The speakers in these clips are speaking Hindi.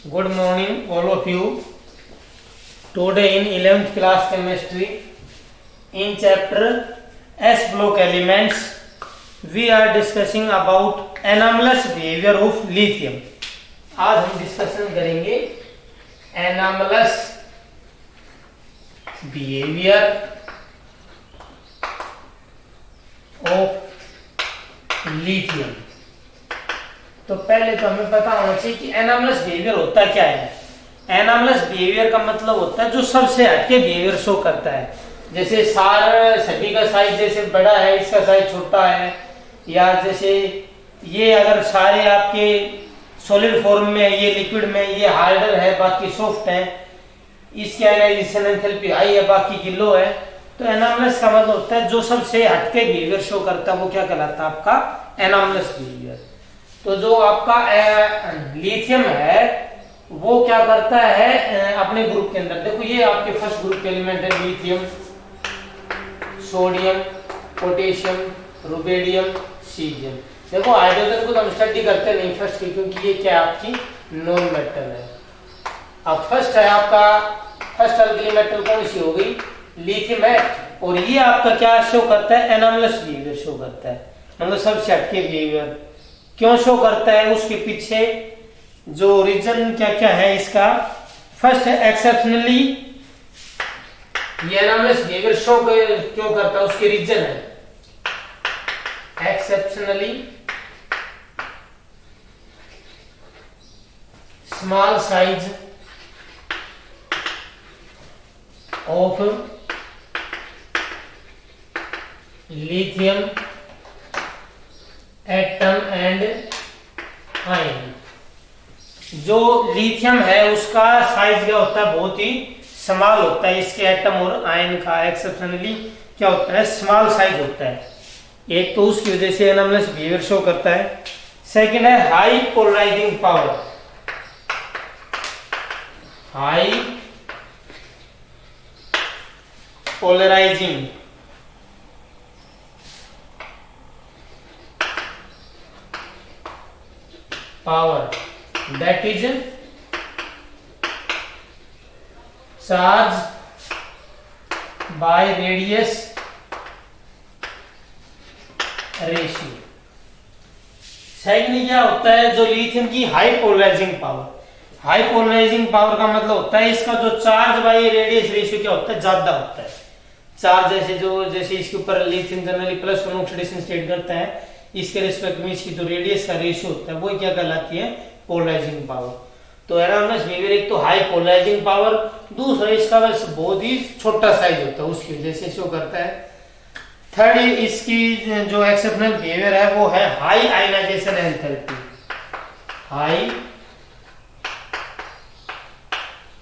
Good morning, all of you. Today in 11th class chemistry, in chapter S block elements, we are discussing about anomalous behavior of lithium. आज हम डिस्कशन करेंगे anomalous behavior of lithium. तो पहले तो हमें पता होना चाहिए कि एनामलस बिहेवियर होता क्या है। एनामलस बिहेवियर का मतलब होता है जो सबसे हटके बिहेवियर शो करता है। जैसे सारे सभी का साइज जैसे बड़ा है, इसका साइज छोटा है, या जैसे ये अगर सारे आपके सॉलिड फॉर्म में है, ये लिक्विड में, ये हार्डर है, बाकी सॉफ्ट है, इसकी आयनाइजेशन एंथैल्पी हाई है, बाकी की लो है। तो एनामलस का मतलब होता है जो सबसे हटके बिहेवियर शो करता है, वो क्या कहलाता है? आपका एनामलस बिहेवियर। तो जो आपका लिथियम है वो क्या करता है अपने ग्रुप के अंदर? देखो ये आपके फर्स्ट ग्रुप के एलिमेंट है, lithium, sodium, potassium, rubidium, caesium. देखो हाइड्रोजन को तो हम स्टडी करते नहीं फर्स्ट की, क्योंकि ये क्या आपकी नॉन मेटल है। अब फर्स्ट है आपका फर्स्ट अल्कली मेटल कौन सी हो गई? लिथियम है। और ये आपका क्या शो करता है? एनामलस बिहेवियर शो करता है, मतलब सबसे हटके बिहेवियर। क्यों शो करता है? उसके पीछे जो रीजन क्या क्या है इसका। फर्स्ट है एक्सेप्शनली, ये एनामलस बिहेवियर शो क्यों करता है, उसके रीजन है exceptionally small size of lithium atom and ion. जो लिथियम है उसका साइज क्या होता है? बहुत ही स्मॉल होता है। इसके एटम और आयन का एक्सेप्शनली क्या होता है? स्मॉल साइज होता है। एक तो उसकी वजह से एनामलस बिहेवियर शो करता है। सेकंड है high polarising power, high polarising power, that is charge by radius ratio। Second क्या होता है? जो लिथियम की high polarising power. High polarising power का मतलब होता है इसका जो चार्ज बाय रेडियस रेशियो क्या होता है? ज्यादा होता है। चार्ज जैसे इसके ऊपर lithium generally plus one oxidation state करता है, इसके रिस्पेक्ट में इसकी जो रेडियस का रेशियो होता है वो क्या कहलाती है? Polarising power. तो एनामलस बिहेवियर एक तो हाई पोलराइजिंग पावर, दूसरा इसका बस बहुत ही छोटा साइज होता है, उसकी वजह से शो करता है। थर्ड इसकी जो एक्सेप्शनल बिहेवियर है वो है high ionisation enthalpy, high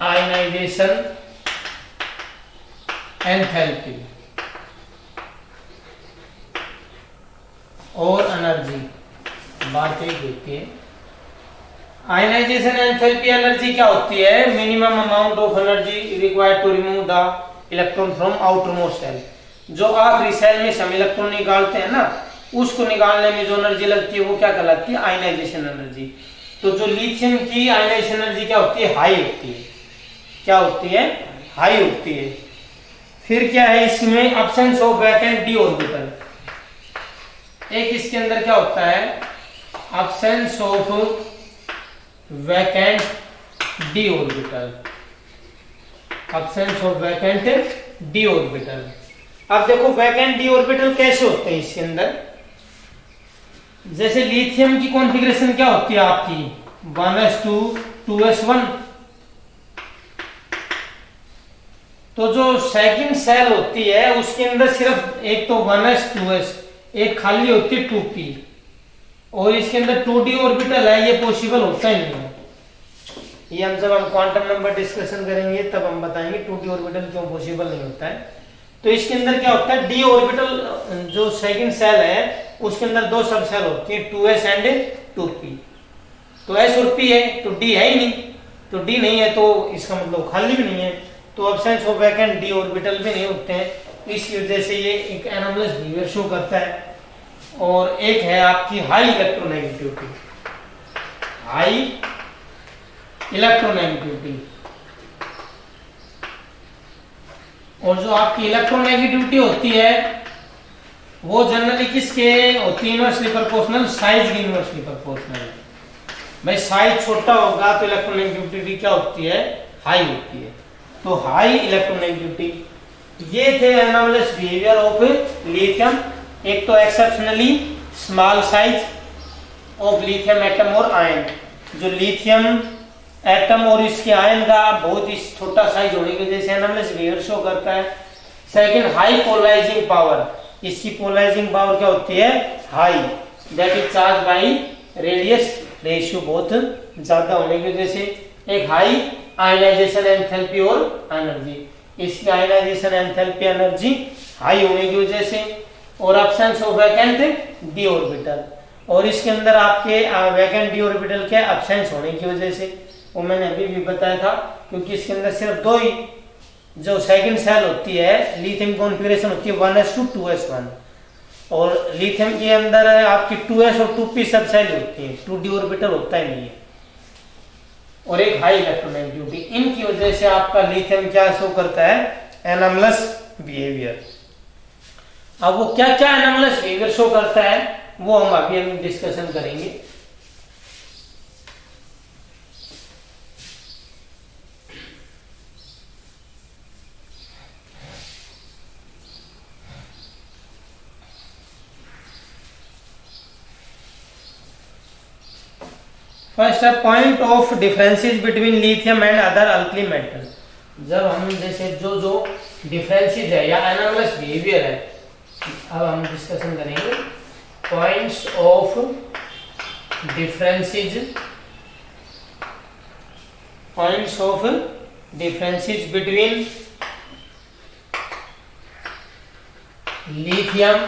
ionisation enthalpy और एनर्जी। बात एक होती है आयनाइजेशन एंथैल्पी। एनर्जी क्या होती है? Minimum amount of energy required to remove the electron from outermost shell. जो आखिरी सेल में हम इलेक्ट्रॉन निकालते हैं ना, उसको निकालने में जो एनर्जी लगती है वो क्या कहलाती है? Ionisation energy. तो जो लिथियम की आयनाइजेशन एनर्जी क्या होती है? हाई होती है। क्या होती है? हाई होती है। फिर क्या है इसमें? Absence of vacant D orbital. एक इसके अंदर क्या होता है? Absence of vacant D orbital, absence of vacant D orbital. अब देखो वैकेंट डी ऑर्बिटल कैसे होते हैं इसके अंदर। जैसे लिथियम की कॉन्फ़िगरेशन क्या होती है आपकी? 1s2 2s1। तो जो सेकंड सेल होती है उसके अंदर सिर्फ एक तो 1s 2s, एक खाली होती है 2p, और इसके अंदर 2d ऑर्बिटल है। ये पॉसिबल होता ही नहीं है। ये हम जब हम क्वांटम नंबर डिस्कशन करेंगे तब हम बताएंगे 2d ऑर्बिटल क्यों पॉसिबल नहीं होता है। तो इसके अंदर क्या होता है? d ऑर्बिटल जो सेकंड सेल है उसके अंदर दो सब सेल होती है, 2s एंड 2p। तो s और p है तो d है ही नहीं, तो d नहीं है तो इसका मतलब खाली भी नहीं है। तो absence of vacant d orbital भी नहीं होते हैं, इसकी वजह से ये एक एनोमलस बिहेवियर शो करता है। और एक है आपकी हाई इलेक्ट्रोनेगेटिविटी, हाई इलेक्ट्रोनेगेटिविटी। और जो आपकी इलेक्ट्रोनेगेटिविटी होती है वो जनरली किसके होती है? इनवर्सली प्रोपोर्शनल साइज की इनवर्सली प्रोपोर्शनल। भाई साइज छोटा होगा तो इलेक्ट्रोनेगेटिविटी क्या होती है? हाई होती है। तो हाई इलेक्ट्रोनेगेटिविटी। ये थे एनोमलस बिहेवियर ऑफ लिथियम। एक तो exceptionally small size of lithium atom और आयन। जो लिथियम एटम और इसके आयन का बहुत ही छोटा साइज होने की वजह से एनोमलस बिहेवियर शो करता है। Second, high polarising power. इसकी पोलराइजिंग पावर क्या होती है? High. That is charge by radius ratio बहुत ज्यादा होने की वजह से। एक हाई आयनाइजेशन एंथैल्पी और एनर्जी। इसकी आयनाइजेशन एंथैल्पी एनर्जी हाई होने की वजह से। और absence of vacant D orbital. और इसके अंदर आपके वैकेंट डी ऑर्बिटल के एब्सेंस होने की वजह से, वो मैंने अभी भी बताया था, क्योंकि इसके अंदर सिर्फ दो ही जो सेकंड सेल होती है लिथियम कॉन्फ़िगरेशन होती है 1s2 2s1। और लिथियम के अंदर आपकी 2s और 2p सब सेल होती है, 2d ऑर्बिटल होता ही नहीं है। और एक हाई इलेक्ट्रोनेगेटिविटी, इनकी वजह से आपका लिथियम क्या शो करता है? Anomalous behaviour. अब वो क्या क्या एनोमलस बिहेवियर शो करता है वो हम अभी डिस्कशन करेंगे। फर्स्ट है point of differences between lithium and other alkali metal. जब हम जैसे जो जो डिफरेंसेस है या एनोमलस बिहेवियर है, अब हम डिस्कशन करेंगे points of differences between lithium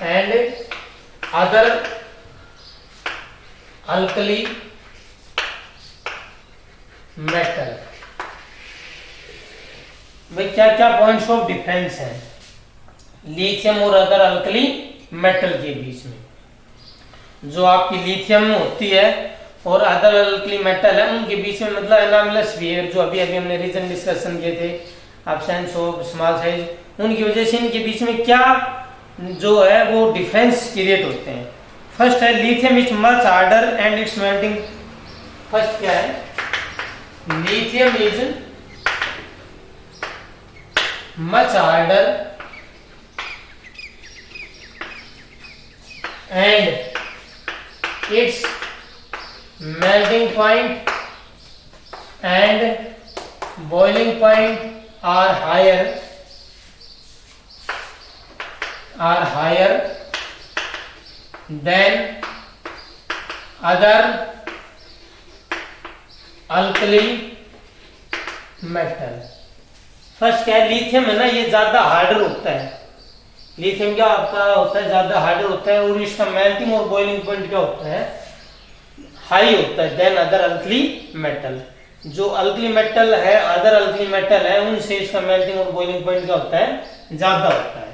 and other alkali metal. भाई क्या क्या पॉइंट्स ऑफ डिफरेंस है लिथियम और अदर अल्कली मेटल के बीच में? जो आपकी लिथियम होती है और अदर अल्कली मेटल है उनके बीच में, मतलब एनोमलस बिहेवियर जो अभी अभी हमने रीजन डिस्कशन किए थे, एब्सेंस ऑफ स्मॉल साइज, उनकी वजह से इनके बीच में क्या जो है वो डिफरेंस क्रिएट होते हैं। फर्स्ट है lithium is much harder and it's melting. First क्या है? Lithium is much harder and it's melting point and boiling point are higher than other alkali metal। First क्या है? लिथियम है ना, ये ज्यादा हार्डर होता है। लिथियम क्या होता है? ज्यादा हार्डर होता है। और इसका मेल्टिंग और बॉइलिंग पॉइंट क्या होता है? हाई होता है देन अदर अल्कली मेटल। जो अल्कली मेटल है, अदर अल्कली मेटल है, उनसे इसका मेल्टिंग और बॉइलिंग पॉइंट क्या होता है? ज्यादा होता है।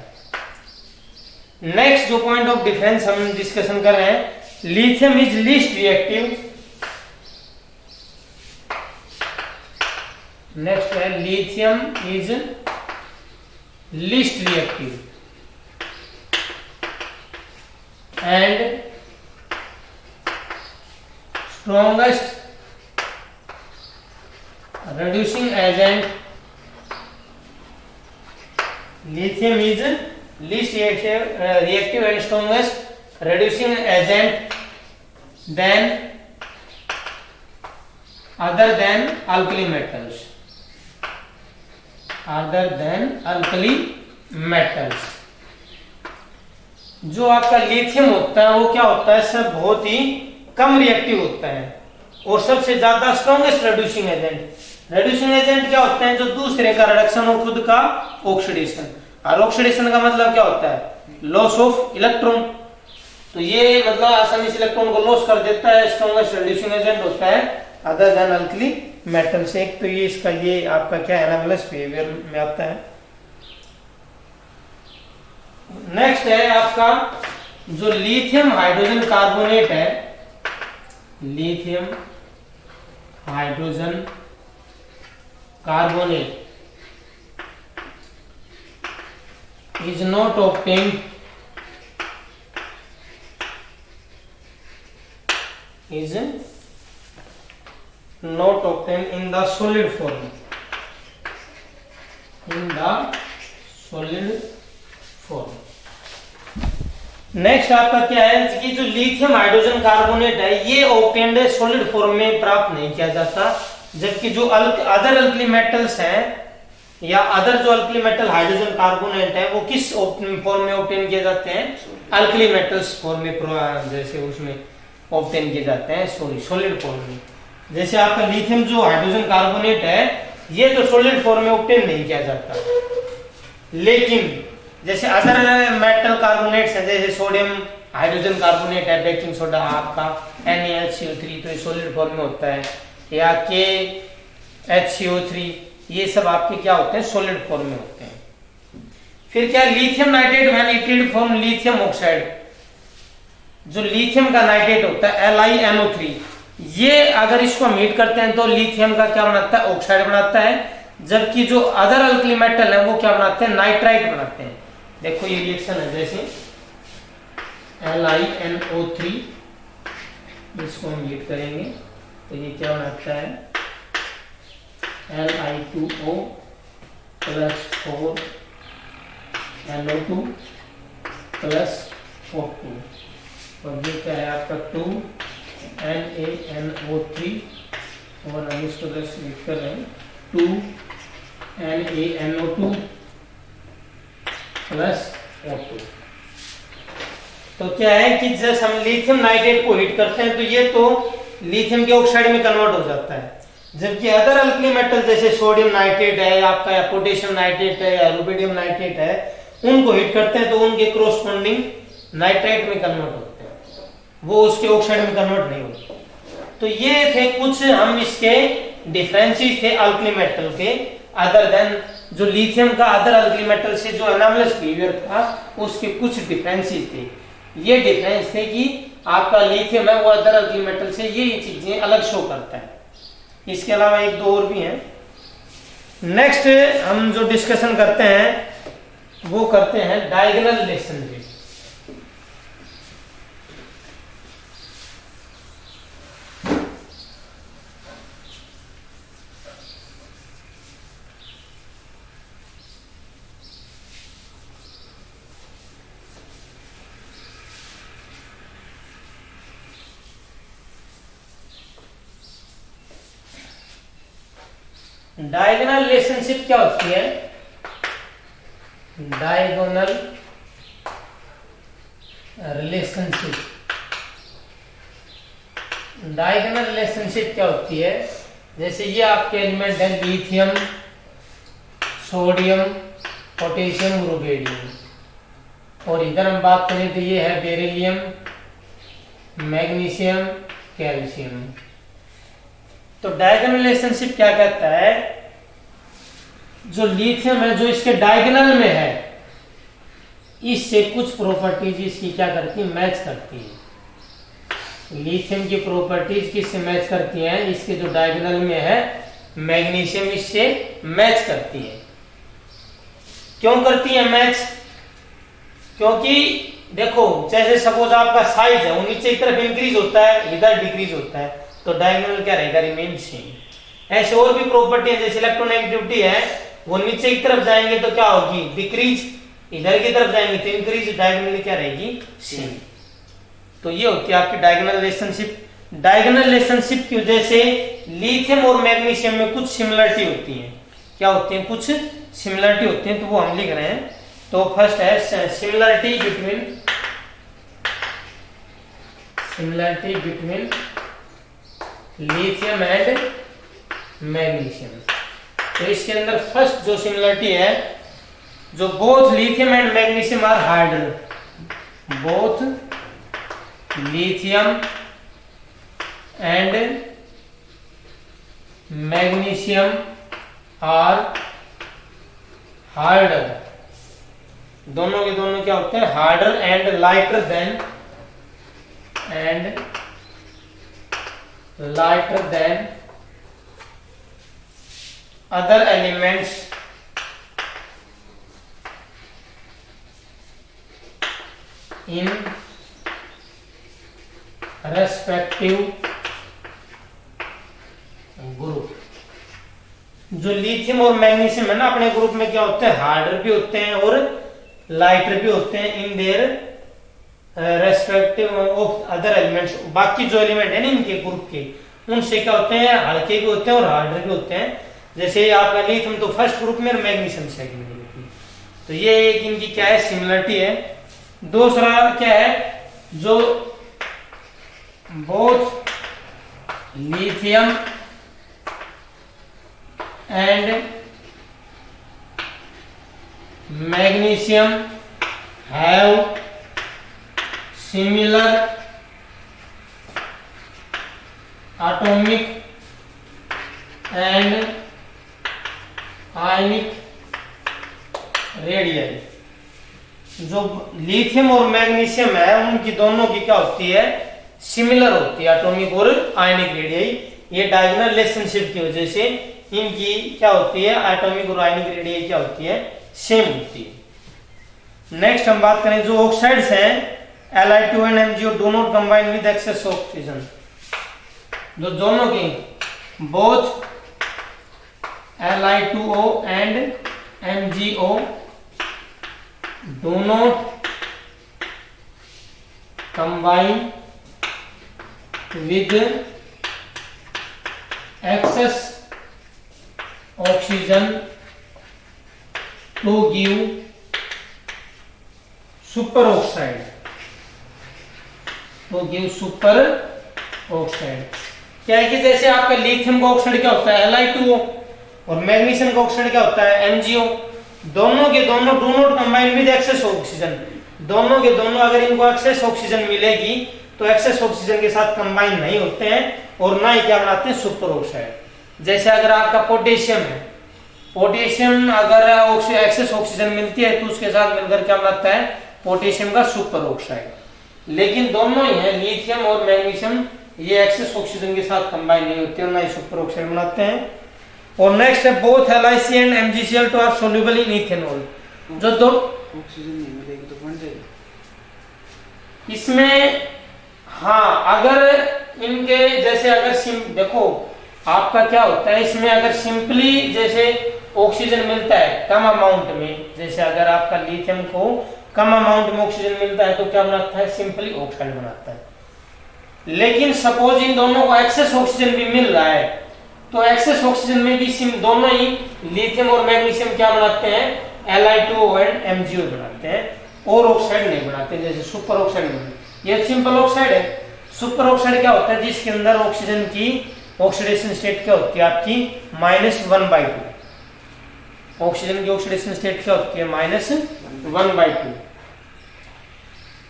नेक्स्ट जो पॉइंट ऑफ डिफरेंस हम डिस्कशन कर रहे हैं, lithium is least reactive. Next है lithium is least reactive and strongest reducing agent। lithium is least reactive and strongest reducing agent than other than alkali metals। जो आपका लिथियम होता है वो क्या होता है सर? बहुत ही कम रिएक्टिव होता है और सबसे ज्यादा strongest reducing agent. Reducing agent क्या होते हैं? जो दूसरे का रिडक्शन और खुद का ऑक्सीडेशन। और ऑक्सीडेशन का मतलब क्या होता है? Loss of electron. तो ये मतलब आसानी से इलेक्ट्रॉन को लॉस कर देता है। स्ट्रॉन्गेस्ट रिड्यूसिंग एजेंट होता है अदर देन अल्कली मेटल से। एक तो ये इसका ये आपका क्या एनामलस बिहेवियर में आता है। नेक्स्ट है आपका जो लिथियम हाइड्रोजन कार्बोनेट है, lithium hydrogen carbonate is not obtained in the solid form. Next आपका क्या है कि जो लिथियम हाइड्रोजन कार्बोनेट है ये ऑब्टेन्ड सॉलिड फॉर्म में प्राप्त नहीं किया जाता, जबकि जो अदर अल्कली मेटल्स हैं या अदर जो अल्कली मेटल हाइड्रोजन कार्बोनेट है वो किस फॉर्म में ऑब्टेन किए जाते हैं, अल्कली मेटल्स फॉर्म में, जैसे उसमें ऑब्टेन किए जाते हैं सॉलिड फॉर्म में। जैसे आपका लिथियम जो हाइड्रोजन कार्बोनेट है ये तो सॉलिड फॉर्म में ऑब्टेन नहीं किया जाता, लेकिन जैसे अदर मेटल कार्बोनेट्स हैं जैसे सोडियम हाइड्रोजन कार्बोनेट है, बेकिंग सोडा आपका NaHCO3 तो ये सॉलिड फॉर्म में होता है, या KHCO3 ये सब आपके क्या होते हैं, सॉलिड फॉर्म में होते हैं। फिर क्या lithium nitrate when heated form lithium oxide, जो लिथियम का नाइट्रेट होता है LiNO3 ये अगर इसको हम हीट करते हैं तो लिथियम का क्या बनाता है, ऑक्साइड बनाता है, जबकि जो अदर अल्कली मेटल है वो क्या बनाते हैं, नाइट्राइट बनाते हैं। देखो ये रिएक्शन है, जैसे LiNO3 इसको हम हीट करेंगे तो ये क्या बनाता है, Li2O plus 4NO2 plus O2 और ये क्या है आपका 2NaNO3 और हम इसको जस्ट लिख कर रहे हैं 2NaNO2 plus O2। तो क्या है कि जब हम लिथियम नाइट्रेट को हीट करते हैं तो ये तो लिथियम के ऑक्साइड में कन्वर्ट हो जाता है, जबकि अदर अल्कली मेटल जैसे सोडियम नाइट्रेट है आपका, या पोटेशियम नाइट्रेट है, या रुबिडियम नाइट्रेट है, उनको हीट करते हैं तो उनके कोरोस्पोंडिंग नाइट्राइट में कन्वर्ट होते हैं, वो उसके ऑक्साइड में कन्वर्ट नहीं होते। तो ये थे कुछ हम इसके डिफरेंसेस थे अल्कली मेटल के, अदर देन जो लिथियम का अदर अल्कली मेटल से जो एनामलस बिहेवियर था उसके कुछ डिफरेंसेस थे। ये डिफरेंस थे कि आपका लिथियम है वो अदर अल्कली मेटल से ये चीजें अलग शो करता है। इसके अलावा एक दो और भी हैं। नेक्स्ट हम जो डिस्कशन करते हैं वो करते हैं डायगोनल रिलेशनशिप। डायगोनल रिलेशनशिप क्या होती है, डायगोनल रिलेशनशिप, डायगोनल रिलेशनशिप क्या होती है, जैसे ये आपके एलिमेंट है लिथियम, सोडियम, पोटेशियम, रुबिडियम, और इधर हम बात करें तो ये है बेरिलियम, मैग्नीशियम, कैल्शियम। तो डायगोनल रिलेशनशिप क्या कहता है, जो लिथियम है जो इसके डायगोनल में है इससे कुछ प्रॉपर्टीज इसकी क्या करती है, मैच करती है। लिथियम की प्रॉपर्टीज किससे मैच करती हैं, इसके जो डायगोनल में है मैग्नीशियम इससे मैच करती है। क्यों करती है मैच, क्योंकि देखो जैसे सपोज आपका साइज है वो नीचे की तरफ इंक्रीज होता है, इधर डिक्रीज होता है, तो डायगोनल क्या रहेगा, रिमेन सेम। ऐसे और भी प्रॉपर्टी है, जैसे इलेक्ट्रोनेगेटिविटी है वो नीचे की तरफ जाएंगे तो क्या होगी, डिक्रीज, इधर की तरफ जाएंगे तो इंक्रीज, डायगोनली क्या रहेगी, सेम। तो ये होती है आपकी डायगोनल रिलेशनशिप। डायगोनल रिलेशनशिप की वजह से लिथियम और मैग्नीशियम में कुछ सिमिलरिटी होती है। क्या होती है, कुछ सिमिलरिटी होती है, तो वो हम लिख रहे हैं। तो फर्स्ट है similarity between lithium and magnesium. तो इसके अंदर फर्स्ट जो सिमिलरिटी है, जो both lithium and magnesium are harder, both lithium and magnesium are harder, दोनों के दोनों क्या होते हैं, harder and lighter than lighter than other elements in respective group. जो लिथियम और मैग्नीशियम है ना अपने ग्रुप में क्या होते हैं, हार्डर भी होते हैं और लाइटर भी होते हैं in their respective of other elements. बाकी जो एलिमेंट है ना इनके ग्रुप के, उनसे क्या होते हैं, हल्के भी होते हैं और हार्डर भी होते हैं। जैसे आपका लिथियम तो फर्स्ट ग्रुप में और मैग्नीशियम सेकंड ग्रुप में। तो ये एक इनकी क्या है, सिमिलरिटी है। दूसरा क्या है, जो both lithium and magnesium have similar atomic and ionic radii। जो लिथियम और मैग्नीशियम है उनकी दोनों की क्या होती है, सिमिलर होती है, एटॉमिक और आयनिक रेडियई। ये डायगोनल रिलेशनशिप की वजह से इनकी क्या होती है, एटॉमिक और आयनिक रेडियई क्या होती है, सेम होती है। नेक्स्ट हम बात करें जो ऑक्साइड्स हैं Li2 and MgO do not combine with excess oxygen। जो दोनों की both Li2O and MgO do not combine with excess oxygen to give super oxide, तो गिव सुपर ऑक्साइड। क्या है कि जैसे आपका लिथियम का ऑक्साइड क्या होता है, Li2O, और मैग्नीशियम का ऑक्साइड क्या होता है, MgO। दोनों के दोनों do not combine with excess oxygen. दोनों के दोनों अगर इनको एक्सेस ऑक्सीजन मिलेगी तो एक्सेस ऑक्सीजन के साथ कंबाइन नहीं होते हैं और ना ही क्या बनाते हैं, सुपर ऑक्साइड। जैसे अगर आपका पोटेशियम है, पोटेशियम अगर एक्सेस ऑक्सीजन मिलती है तो उसके साथ मिलकर क्या बनाता है, पोटेशियम का सुपर ऑक्साइड। लेकिन दोनों ही है, लिथियम और मैग्नीशियम, ये एक्सेस ऑक्सीजन के साथ कंबाइन नहीं होते और ना ही सुपर ऑक्साइड बनाते हैं। और नेक्स्ट है both LiC and MgCl2 are soluble in ethanol. जो दो ऑक्सीजन नहीं मिलेगी तो बन जाएगी इसमें। हाँ, अगर इनके जैसे अगर देखो आपका क्या होता है, इसमें अगर सिंपली जैसे ऑक्सीजन मिलता है कम अमाउंट में, जैसे अगर आपका लिथियम को कम अमाउंट में ऑक्सीजन मिलता है तो क्या बनाता है, सिंपली ऑक्साइड बनाता है। लेकिन सपोज इन दोनों को एक्सेस ऑक्सीजन भी मिल रहा है तो एक्सेस ऑक्सीजन में भी दोनों ही लिथियम और मैग्नीशियम क्या बनाते हैं, Li2O एंड MgO बनाते हैं और ऑक्साइड नहीं बनाते, जैसे सुपर ऑक्साइड बनाते। ये सिंपल ऑक्साइड है। सुपर ऑक्साइड क्या होता है, जिसके अंदर ऑक्सीजन की ऑक्सीडेशन स्टेट क्या होती है आपकी -1/2। ऑक्सीजन की ऑक्सीडेशन स्टेट क्या होती है, -1/2।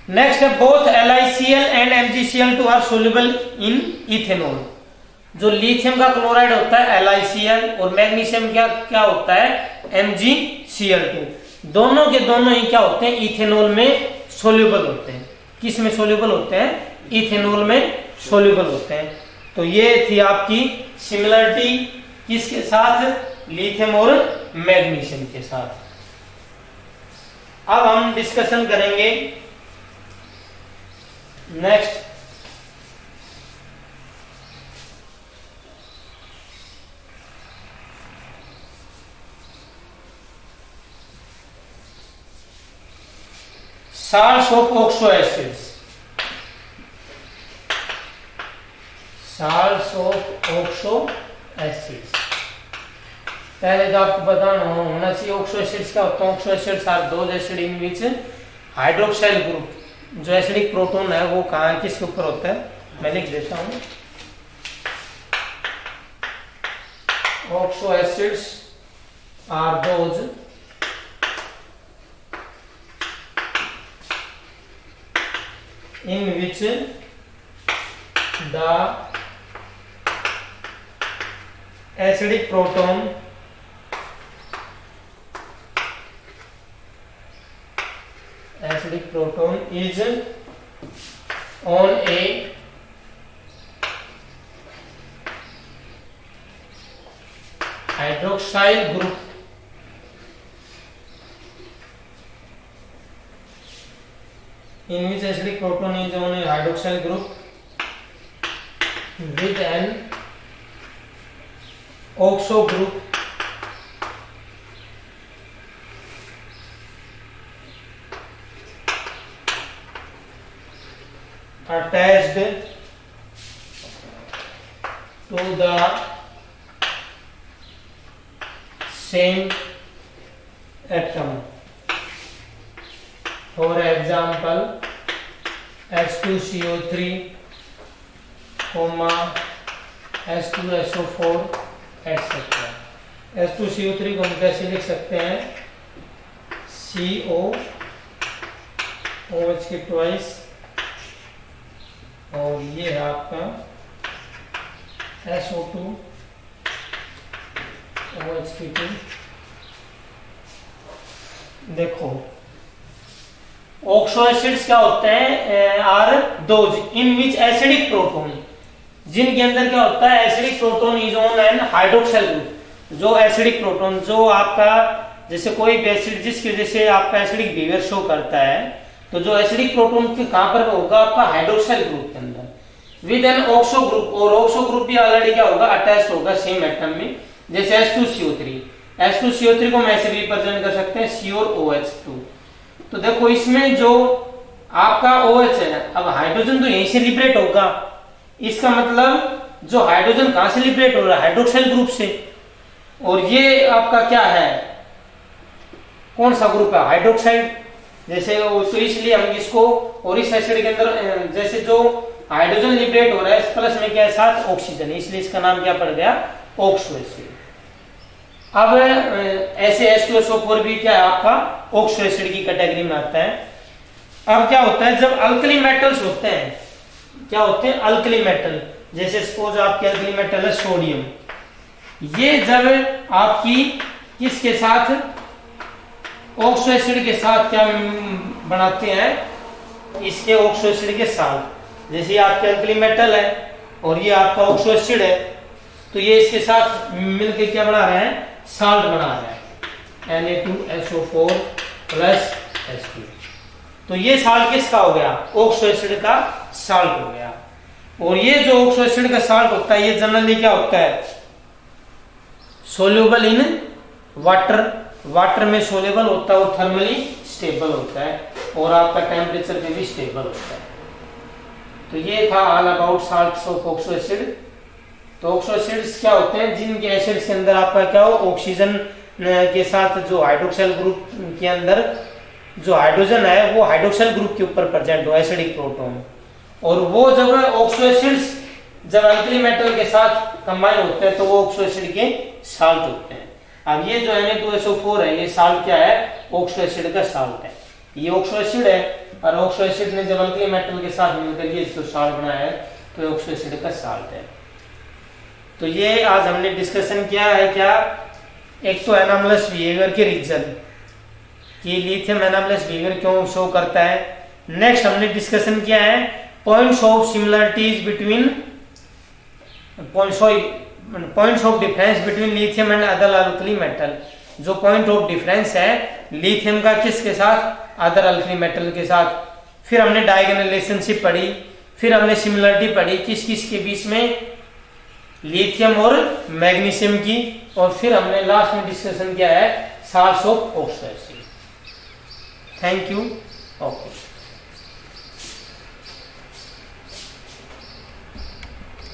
नेक्स्ट है both LiCl and MgCl2 are soluble in ethanol. जो लिथियम का क्लोराइड होता है LiCl और मैग्नीशियम क्या होता है, MgCl2। दोनों के दोनों ही क्या होते हैं, इथेनॉल में सोल्यूबल होते हैं। किस में सोल्यूबल होते हैं, इथेनॉल में सोल्यूबल होते हैं। तो ये थी आपकी सिमिलरिटी किसके साथ, लिथियम और मैग्नीशियम के साथ। अब हम डिस्कशन करेंगे next salts of oxo acids। salts of oxo acids पहले तो आपको बताना होना चाहिए ऑक्सो एसिड्स क्या होता है। Oxo acids are those acid in which hydroxyl group, जो एसिडिक प्रोटॉन है वो कहाँ है, किसके ऊपर होता है, मैं लिख देता हूँ। Oxo acids are those in which the acidic proton is on a hydroxyl group in which acidic proton is on a hydroxyl group with an oxo group attached to the same atom. For example, H2CO3, H2SO4, etc. H2CO3 को हम कैसे लिख सकते हैं? CO OH के ट्वाइस, और ये है आपका SO2 OH के 2। देखो ऑक्सो एसिड्स क्या होते हैं? Are those in which acidic proton, जिनके अंदर क्या होता है? Acidic proton is on an hydroxyl group. जो एसिडिक प्रोटोन, जो आपका जैसे कोई भी एसिड जिसकी वजह से आपका एसिडिक बिहेवियर शो करता है, तो जो एसिडिक प्रोटोन के कहां पर होगा? आपका हाइड्रोक्साइल ग्रुप के अंदर विद एन ऑक्सो ग्रुप। और ऑक्सो ग्रुप भी ऑलरेडी क्या होगा? अटैच होगा सेम एटम में। जैसे H2CO3 को हम ऐसे रिप्रेजेंट कर सकते हैं C और OH2। तो देखो इसमें जो आपका OH है, अब हाइड्रोजन तो यहीं से लिबरेट होगा, इसका मतलब जो हाइड्रोजन कहां से लिबरेट हो रहा है? हाइड्रोक्साइल ग्रुप से। और ये आपका क्या है? कौन सा ग्रुप है? हाइड्रोक्साइड। जैसे तो इसलिए हम इसको, और इस एसिड के अंदर जैसे जो हाइड्रोजन लिबरेट हो रहा है, प्लस में क्या है? साथ ऑक्सीजन, इसलिए इसका नाम क्या पड़ गया? Oxo acid. अब ऐसे H2SO4 भी क्या है? आपका ऑक्सो एसिड की कैटेगरी में आता है। अब क्या होता है जब अल्कली मेटल्स होते हैं? क्या होते हैं? Alkali metal. जैसे सपोज आपके अल्कली मेटल है सोडियम, ये जब आपकी किसके साथ? ऑक्सो एसिड के साथ क्या बनाते हैं? इसके ऑक्सो एसिड के साथ। जैसे आपके अल्कली मेटल है और ये आपका ऑक्सो एसिड है, तो ये इसके साथ मिलकर क्या बना रहे हैं? साल्ट बना रहे हैं, Na2SO4 प्लस H2। तो ये साल्ट किसका हो गया? ऑक्सो एसिड का साल्ट हो गया। और ये जो ऑक्सो एसिड का साल्ट होता है, ये जनरली क्या होता है? Soluble in water. वाटर में सोल्यूबल होता है और थर्मली स्टेबल होता है, और आपका टेम्परेचर पे भी स्टेबल होता है। तो ये था all about salts of oxo acid. तो ऑक्सो एसिड्स क्या होते हैं? जिनके एसिड्स के अंदर आपका क्या हो? ऑक्सीजन के साथ जो हाइड्रोक्साइल ग्रुप के अंदर जो हाइड्रोजन है वो हाइड्रोक्साइल ग्रुप के ऊपर प्रेजेंट हो, एसिडिक प्रोटोन। और वो जब ऑक्सो एसिड्स जब अल्कली मेटल के साथ कंबाइन होते हैं तो वो ऑक्सो एसिड के साल्ट होते हैं। अब ये जो Na2SO4 है, ये साल्ट क्या है? ऑक्सो एसिड का साल्ट है। ये ऑक्सो एसिड है, और ऑक्सो एसिड ने जब अल्कली मेटल के साथ मिलकर ये जो साल्ट बनाया है, तो ऑक्सो एसिड का साल्ट है। तो ये आज हमने डिस्कशन किया है क्या? एक तो एनामलस बिहेवियर के रीजन कि लिथियम एनामलस बिहेवियर क्यों शो करता है। नेक्स्ट हमने डिस्कशन किया है points of similarities between points of difference between lithium and other alkali metal. जो पॉइंट ऑफ डिफरेंस है लिथियम का किसके साथ? अदर अल्कली मेटल के साथ। फिर हमने डायगोनल रिलेशनशिप पढ़ी, फिर हमने सिमिलरिटी पढ़ी किस किस के बीच में? लिथियम और मैग्नीशियम की। और फिर हमने लास्ट में डिस्कशन किया है salts of oxo acid. Thank you. Okay.